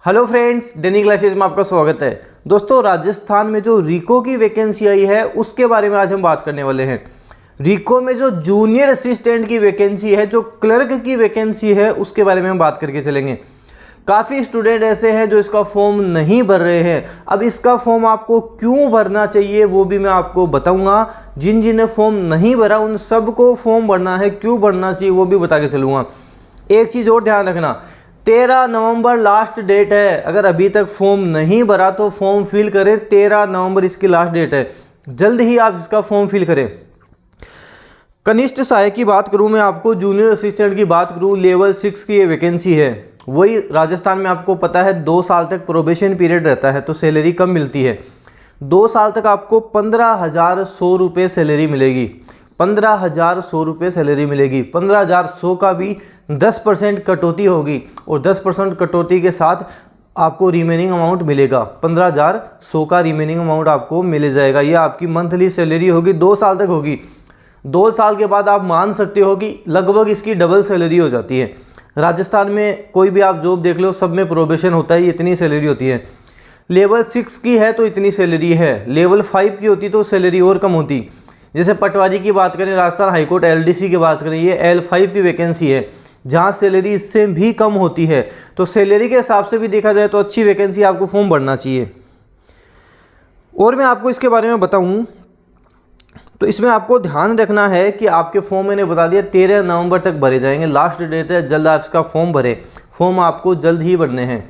Hello friends, डेनी classes में आपका स्वागत है। दोस्तों, राजस्थान में जो रीको की वैकेंसी आई है उसके बारे में आज हम बात करने वाले हैं। रीको में जो जूनियर असिस्टेंट की वैकेंसी है, जो क्लर्क की वैकेंसी है, उसके बारे में हम बात करके चलेंगे। काफ़ी स्टूडेंट ऐसे हैं जो इसका फॉर्म नहीं भर रहे हैं। अब इसका फॉर्म आपको क्यों भरना चाहिए वो भी मैं आपको बताऊंगा। जिन जिन्हें फॉर्म नहीं भरा उन सबको फॉर्म भरना है, क्यों भरना चाहिए वो भी बता के चलूँगा। एक चीज़ और ध्यान रखना, 13 नवंबर लास्ट डेट है। अगर अभी तक फॉर्म नहीं भरा तो फॉर्म फिल करें। 13 नवंबर इसकी लास्ट डेट है, जल्द ही आप इसका फॉर्म फिल करें। कनिष्ठ सहायक की बात करूं मैं आपको, जूनियर असिस्टेंट की बात करूं, लेवल 6 की ये वैकेंसी है। वही राजस्थान में आपको पता है 2 साल तक प्रोबेशन पीरियड रहता है तो सैलरी कम मिलती है। 2 साल तक आपको 15,100 रुपये सैलरी मिलेगी। 15,100 रुपये सैलरी मिलेगी। 15,100 का भी 10% कटौती होगी और 10% कटौती के साथ आपको रिमेनिंग अमाउंट मिलेगा। 15,100 का रिमेनिंग अमाउंट आपको मिल जाएगा। ये आपकी मंथली सैलरी होगी, 2 साल तक होगी। 2 साल के बाद आप मान सकते हो कि लगभग इसकी डबल सैलरी हो जाती है। राजस्थान में कोई भी आप जॉब देख लो, सब में प्रोबेशन होता है, इतनी सैलरी होती है। लेवल 6 की है तो इतनी सैलरी है, लेवल 5 की होती तो सैलरी और कम होती। जैसे पटवारी की बात करें, राजस्थान हाईकोर्ट LDC की बात करें, ये L5 की वैकेंसी है जहाँ सैलरी इससे भी कम होती है। तो सैलरी के हिसाब से भी देखा जाए तो अच्छी वैकेंसी, आपको फॉर्म भरना चाहिए। और मैं आपको इसके बारे में बताऊं तो इसमें आपको ध्यान रखना है कि आपके फॉर्म मैंने बता दिया 13 नवंबर तक भरे जाएंगे, लास्ट डेट है, जल्द आप इसका फॉर्म भरें। फॉर्म आपको जल्द ही भरने हैं।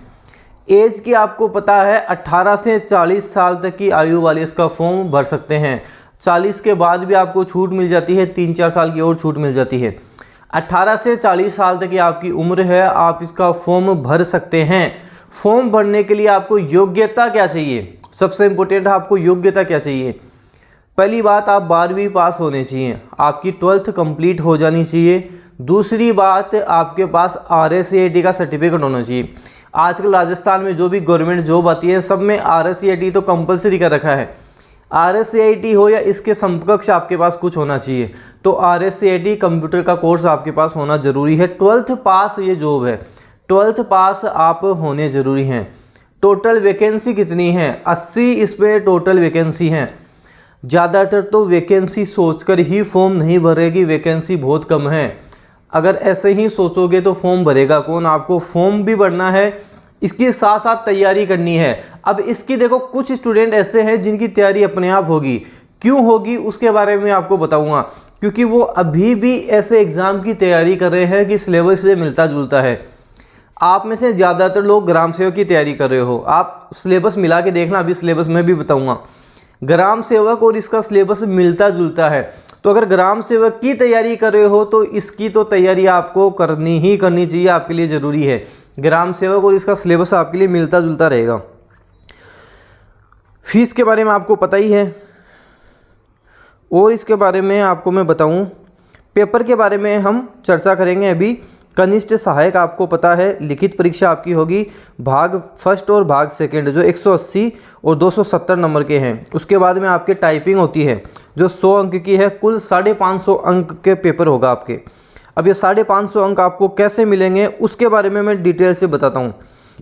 एज की आपको पता है 18 से 40 साल तक की आयु वाले इसका फॉर्म भर सकते हैं। 40 के बाद भी आपको छूट मिल जाती है, 3-4 साल की और छूट मिल जाती है। 18 से 40 साल तक की आपकी उम्र है, आप इसका फॉर्म भर सकते हैं। फॉर्म भरने के लिए आपको योग्यता क्या चाहिए, सबसे इम्पोर्टेंट है आपको योग्यता क्या चाहिए। पहली बात, आप 12वीं पास होने चाहिए, आपकी 12th कंप्लीट हो जानी चाहिए। दूसरी बात, आपके पास RSCIT का सर्टिफिकेट होना चाहिए। आजकल राजस्थान में जो भी गवर्नमेंट जॉब आती है सब में RSCIT तो कंपलसरी कर रखा है। RSCIT हो या इसके समकक्ष आपके पास कुछ होना चाहिए। तो RSCIT कंप्यूटर का कोर्स आपके पास होना ज़रूरी है। 12th पास ये जॉब है, 12th पास आप होने ज़रूरी हैं। टोटल वैकेंसी कितनी है? 80 इसमें टोटल वैकेंसी हैं। ज़्यादातर तो वैकेंसी सोचकर ही फॉर्म नहीं भरेगी, वैकेंसी बहुत कम है। अगर ऐसे ही सोचोगे तो फॉर्म भरेगा कौन? आपको फॉर्म भी भरना है, इसके साथ साथ तैयारी करनी है। अब इसकी देखो, कुछ स्टूडेंट ऐसे हैं जिनकी तैयारी अपने आप होगी। क्यों होगी उसके बारे में आपको बताऊंगा, क्योंकि वो अभी भी ऐसे एग्ज़ाम की तैयारी कर रहे हैं कि सिलेबस से मिलता जुलता है। आप में से ज़्यादातर लोग ग्राम सेवक की तैयारी कर रहे हो, आप सिलेबस मिला के देखना, अभी सिलेबस मैं भी बताऊँगा। ग्राम सेवक और इसका सिलेबस मिलता जुलता है, तो अगर ग्राम सेवक की तैयारी कर रहे हो तो इसकी तो तैयारी आपको करनी ही करनी चाहिए, आपके लिए ज़रूरी है। ग्राम सेवक और इसका सिलेबस आपके लिए मिलता जुलता रहेगा। फीस के बारे में आपको पता ही है, और इसके बारे में आपको मैं बताऊं, पेपर के बारे में हम चर्चा करेंगे अभी। कनिष्ठ सहायक आपको पता है, लिखित परीक्षा आपकी होगी, भाग फर्स्ट और भाग सेकंड जो 180 और 270 नंबर के हैं। उसके बाद में आपके टाइपिंग होती है जो 100 अंक की है। कुल 550 अंक के पेपर होगा आपके। अब ये 550 अंक आपको कैसे मिलेंगे उसके बारे में मैं डिटेल से बताता हूँ।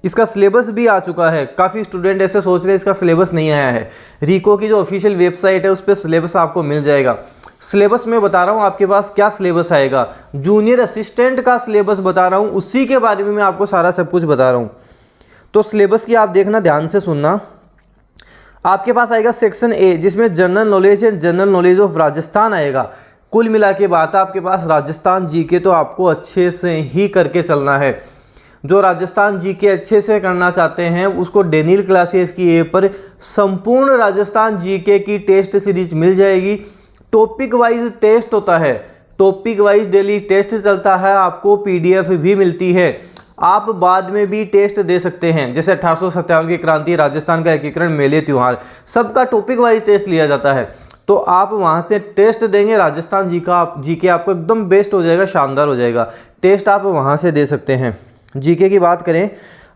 इसका सिलेबस भी आ चुका है। काफ़ी स्टूडेंट ऐसे सोच रहे हैं इसका सिलेबस नहीं आया है। रीको की जो ऑफिशियल वेबसाइट है उस पर सिलेबस आपको मिल जाएगा। सिलेबस मैं बता रहा हूँ आपके पास क्या सिलेबस आएगा, जूनियर असिस्टेंट का सिलेबस बता रहा हूँ, उसी के बारे में मैं आपको सारा सब कुछ बता रहा हूँ। तो सिलेबस की आप देखना, ध्यान से सुनना। आपके पास आएगा सेक्शन A जिसमें general knowledge and general knowledge of Rajasthan आएगा। कुल मिला के बात आपके पास राजस्थान GK तो आपको अच्छे से ही करके चलना है। जो राजस्थान GK अच्छे से करना चाहते हैं उसको डेनियल क्लासेस की ऐप पर संपूर्ण राजस्थान GK की टेस्ट सीरीज मिल जाएगी। टॉपिक वाइज टेस्ट होता है, टॉपिक वाइज डेली टेस्ट चलता है, आपको PDF भी मिलती है। आप बाद में भी टेस्ट दे सकते हैं, जैसे 1857 की क्रांति, राजस्थान का एकीकरण, मेले त्योहार, सबका टॉपिक वाइज टेस्ट लिया जाता है। तो आप वहाँ से टेस्ट देंगे, राजस्थान GK आपको एकदम बेस्ट हो जाएगा, शानदार हो जाएगा। टेस्ट आप वहाँ से दे सकते हैं। GK की बात करें,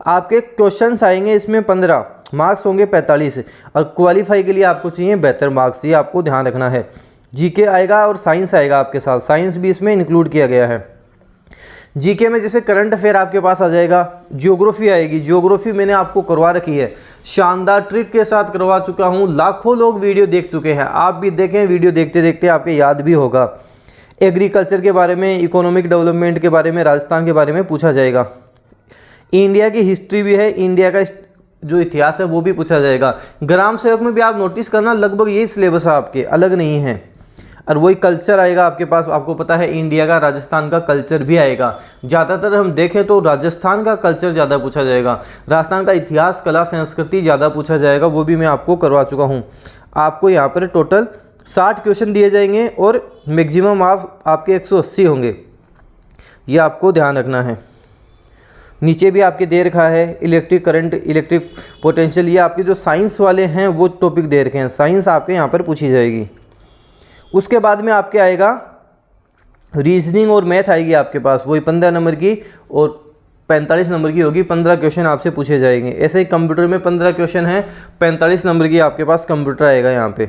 आपके क्वेश्चंस आएंगे इसमें 15, मार्क्स होंगे 45 और क्वालिफाई के लिए आपको चाहिए 72 मार्क्स, ये आपको ध्यान रखना है। GK आएगा और साइंस आएगा आपके साथ, साइंस भी इसमें इंक्लूड किया गया है। जीके में जैसे करंट अफेयर आपके पास आ जाएगा, ज्योग्राफी आएगी, ज्योग्राफी मैंने आपको करवा रखी है, शानदार ट्रिक के साथ करवा चुका हूँ, लाखों लोग वीडियो देख चुके हैं, आप भी देखें, वीडियो देखते देखते आपके याद भी होगा। एग्रीकल्चर के बारे में, इकोनॉमिक डेवलपमेंट के बारे में, राजस्थान के बारे में पूछा जाएगा। इंडिया की हिस्ट्री भी है, इंडिया का जो इतिहास है वो भी पूछा जाएगा। ग्राम सेवक में भी आप नोटिस करना लगभग यही सिलेबस है आपके, अलग नहीं है। और वही कल्चर आएगा आपके पास, आपको पता है इंडिया का, राजस्थान का कल्चर भी आएगा। ज़्यादातर हम देखें तो राजस्थान का कल्चर ज़्यादा पूछा जाएगा, राजस्थान का इतिहास, कला, संस्कृति ज़्यादा पूछा जाएगा, वो भी मैं आपको करवा चुका हूँ। आपको यहाँ पर टोटल 60 क्वेश्चन दिए जाएंगे और मैक्सिमम आपके 180 होंगे, ये आपको ध्यान रखना है। नीचे भी आपके दे रखा है इलेक्ट्रिक करंट, इलेक्ट्रिक पोटेंशियल, ये आपके जो साइंस वाले हैं वो टॉपिक दे रखे हैं, साइंस आपके यहाँ पर पूछी जाएगी। उसके बाद में आपके आएगा रीजनिंग और मैथ आएगी आपके पास, वही 15 नंबर की और 45 नंबर की होगी, 15 क्वेश्चन आपसे पूछे जाएंगे। ऐसे ही कंप्यूटर में 15 क्वेश्चन हैं, 45 नंबर की आपके पास कंप्यूटर आएगा यहाँ पे।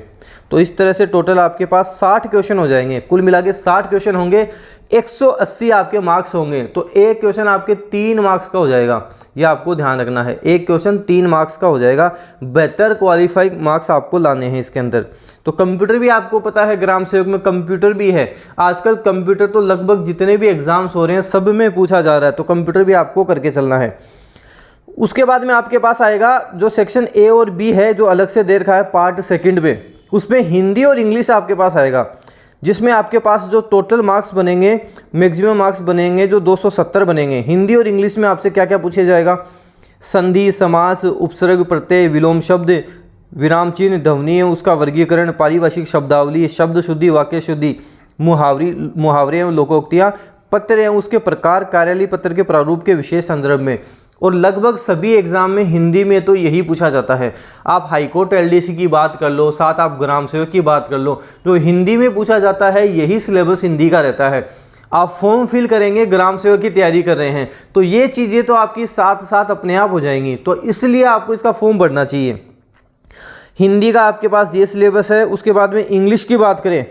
तो इस तरह से टोटल आपके पास 60 क्वेश्चन हो जाएंगे, कुल मिला के 60 क्वेश्चन होंगे, 180 आपके मार्क्स होंगे। तो एक क्वेश्चन आपके 3 मार्क्स का हो जाएगा, ये आपको ध्यान रखना है, एक क्वेश्चन 3 मार्क्स का हो जाएगा। बेहतर क्वालिफाइड मार्क्स आपको लाने हैं इसके अंदर। तो कंप्यूटर भी आपको पता है, ग्राम सेवक में कंप्यूटर भी है। आजकल कंप्यूटर तो लगभग जितने भी एग्जाम्स हो रहे हैं सब में पूछा जा रहा है, तो कंप्यूटर भी आपको करके चलना है। उसके बाद में आपके पास आएगा जो सेक्शन ए और बी है, जो अलग से दे रखा है पार्ट सेकंड में, उसमें हिंदी और इंग्लिश आपके पास आएगा, जिसमें आपके पास जो टोटल मार्क्स बनेंगे, मैक्सिमम मार्क्स बनेंगे जो 270 बनेंगे। हिंदी और इंग्लिश में आपसे क्या क्या पूछा जाएगा, संधि, समास, उपसर्ग, प्रत्यय, विलोम शब्द, विराम चिन्ह, ध्वनि, उसका वर्गीकरण, पारिभाषिक शब्दावली, शब्द शुद्धि, वाक्य शुद्धि, मुहावरे एवं लोकोक्तियाँ, पत्र एवं उसके प्रकार, कार्यालय पत्र के प्रारूप के विशेष संदर्भ में। और लगभग सभी एग्जाम में हिंदी में तो यही पूछा जाता है। आप हाईकोर्ट एलडीसी की बात कर लो, साथ आप ग्राम सेवक की बात कर लो, जो हिंदी में पूछा जाता है यही सिलेबस हिंदी का रहता है। आप फॉर्म फिल करेंगे, ग्राम सेवक की तैयारी कर रहे हैं, तो ये चीज़ें तो आपकी साथ साथ अपने आप हो जाएंगी, तो इसलिए आपको इसका फॉर्म भरना चाहिए। हिंदी का आपके पास ये सिलेबस है। उसके बाद में इंग्लिश की बात करें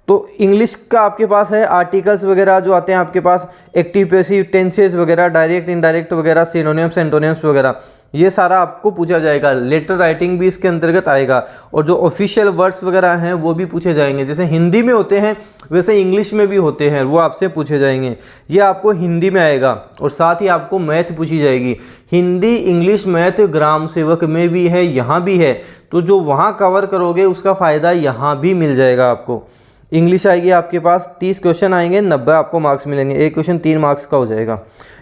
तो इंग्लिश का आपके पास है आर्टिकल्स वगैरह जो आते हैं आपके पास, एक्टिव पैसिव टेंसेस वगैरह, डायरेक्ट इनडायरेक्ट वगैरह, सिनोनिम्स एंटोनिम्स वगैरह, ये सारा आपको पूछा जाएगा। लेटर राइटिंग भी इसके अंतर्गत आएगा, और जो ऑफिशियल वर्ड्स वगैरह हैं वो भी पूछे जाएंगे। जैसे हिंदी में होते हैं वैसे इंग्लिश में भी होते हैं, वो आपसे पूछे जाएंगे। ये आपको हिंदी में आएगा, और साथ ही आपको मैथ पूछी जाएगी। हिंदी, इंग्लिश, मैथ ग्राम सेवक में भी है, यहाँ भी है, तो जो वहाँ कवर करोगे उसका फ़ायदा यहाँ भी मिल जाएगा आपको। इंग्लिश आएगी आपके पास, 30 क्वेश्चन आएंगे, 90 आपको मार्क्स मिलेंगे, एक क्वेश्चन 3 मार्क्स का हो जाएगा।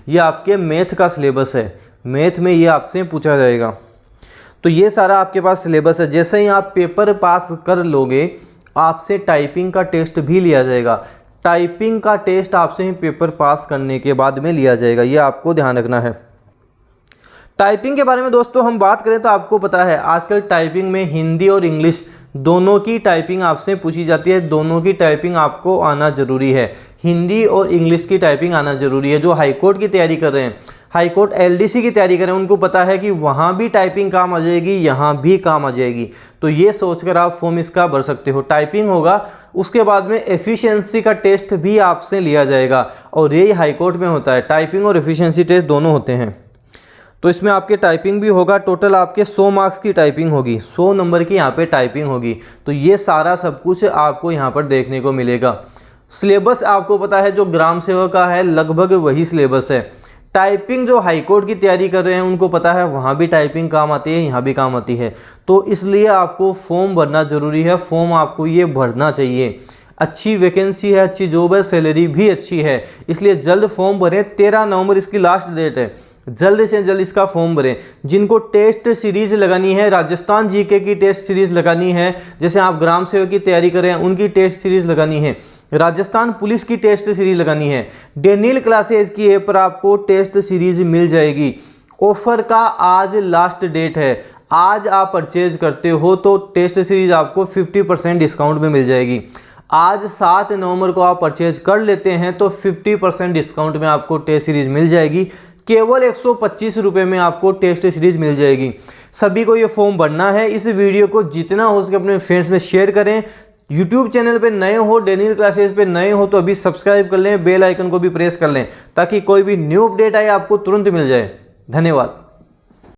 ये आपके मैथ का सिलेबस है, मैथ में ये आपसे पूछा जाएगा। तो ये सारा आपके पास सिलेबस है। जैसे ही आप पेपर पास कर लोगे, आपसे टाइपिंग का टेस्ट भी लिया जाएगा। टाइपिंग का टेस्ट आपसे पेपर पास करने के बाद में लिया जाएगा, ये आपको ध्यान रखना है। टाइपिंग के बारे में दोस्तों हम बात करें तो आपको पता है आजकल टाइपिंग में हिंदी और इंग्लिश दोनों की टाइपिंग आपसे पूछी जाती है। दोनों की टाइपिंग आपको आना ज़रूरी है, हिंदी और इंग्लिश की टाइपिंग आना ज़रूरी है। जो हाईकोर्ट की तैयारी कर रहे हैं, हाईकोर्ट एलडीसी की तैयारी कर रहे हैं, उनको पता है कि वहाँ भी टाइपिंग काम आ जाएगी, यहाँ भी काम आ जाएगी। तो ये सोचकर आप फॉर्म इसका भर सकते हो। टाइपिंग होगा, उसके बाद में एफिशिएंसी का टेस्ट भी आपसे लिया जाएगा, और यही हाईकोर्ट में होता है, टाइपिंग और एफिशिएंसी टेस्ट दोनों होते हैं। तो इसमें आपके टाइपिंग भी होगा, टोटल आपके 100 मार्क्स की टाइपिंग होगी, 100 नंबर की यहाँ पे टाइपिंग होगी। तो ये सारा सब कुछ आपको यहाँ पर देखने को मिलेगा। सिलेबस आपको पता है जो ग्राम सेवक का है लगभग वही सिलेबस है। टाइपिंग जो हाईकोर्ट की तैयारी कर रहे हैं उनको पता है वहाँ भी टाइपिंग काम आती है, यहाँ भी काम आती है। तो इसलिए आपको फॉर्म भरना ज़रूरी है, फॉर्म आपको ये भरना चाहिए। अच्छी वैकेंसी है, अच्छी जॉब है, सैलरी भी अच्छी है, इसलिए जल्द फॉर्म भरें। 13 नवंबर इसकी लास्ट डेट है, जल्द से जल्द इसका फॉर्म भरें। जिनको टेस्ट सीरीज़ लगानी है, राजस्थान जीके की टेस्ट सीरीज़ लगानी है, जैसे आप ग्राम सेवक की तैयारी कर रहे हैं उनकी टेस्ट सीरीज़ लगानी है, राजस्थान पुलिस की टेस्ट सीरीज़ लगानी है, डेनियल क्लासेज की ऐप पर आपको टेस्ट सीरीज़ मिल जाएगी। ऑफर का आज लास्ट डेट है, आज आप परचेज करते हो तो टेस्ट सीरीज़ आपको 50% डिस्काउंट में मिल जाएगी। आज 7 नवंबर को आप परचेज कर लेते हैं तो 50% डिस्काउंट में आपको टेस्ट सीरीज़ मिल जाएगी। केवल 125 रुपये में आपको टेस्ट सीरीज़ मिल जाएगी। सभी को ये फॉर्म भरना है। इस वीडियो को जितना हो सके अपने फ्रेंड्स में शेयर करें यूट्यूब चैनल पे नए हो, डेनियल क्लासेस पे नए हो तो अभी सब्सक्राइब कर लें, बेल आइकन को भी प्रेस कर लें ताकि कोई भी न्यू अपडेट आए आपको तुरंत मिल जाए। धन्यवाद।